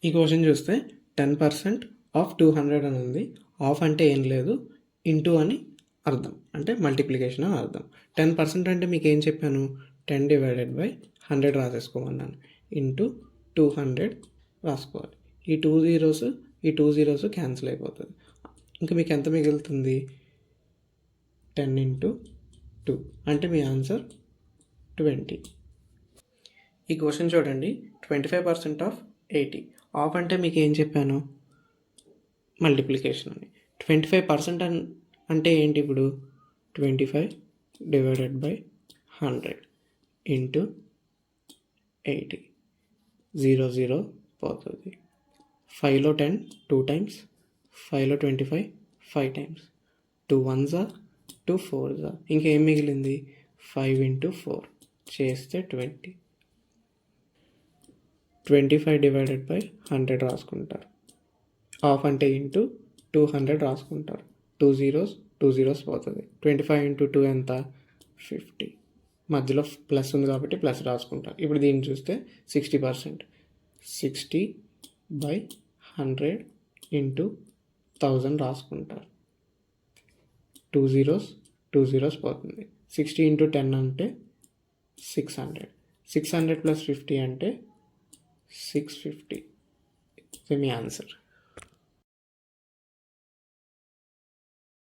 ఈ క్వశ్చన్ చూస్తే 10% ఆఫ్ 200 అని ఉంది. ఆఫ్ అంటే ఏం లేదు, ఇంటూ అని అర్థం, అంటే మల్టిప్లికేషన్ అని అర్థం. 10% అంటే మీకు ఏం చెప్పాను, 10/100 రాసేసుకోమన్నాను. ఇంటూ 200 రాసుకోవాలి. ఈ 2 zeros క్యాన్సిల్ అయిపోతుంది. ఇంకా మీకు ఎంత మిగులుతుంది, 10 into 2, అంటే మీ ఆన్సర్ 20. ఈ క్వశ్చన్ చూడండి, 25% ఆఫ్ 80. ఆఫ్ అంటే మీకు ఏం చెప్పాను, మల్టిప్లికేషన్ అని. 25% అంటే ఏంటి, ఇప్పుడు 25/100 ఇంటూ 80. 0 పోతుంది. 5లో 10 2 times, 5లో 25 5 times. 2 1s 2 4s. ఇంకేం మిగిలింది, 5 into 4 చేస్తే 20. 25/100 రాసుకుంటారు. ఆఫ్ అంటే ఇంటూ 200 రాసుకుంటారు. 2 zeros పోతుంది. 25 into 2 ఎంత, 50. మధ్యలో ప్లస్ ఉంది కాబట్టి ప్లస్ రాసుకుంటారు. ఇప్పుడు దీన్ని చూస్తే 60%. 60/100 ఇంటూ 1000 రాసుకుంటారు. 2 zeros పోతుంది. 60 into 10 అంటే 600. 600 + 50 అంటే 650. ఇది మీ ఆన్సర్.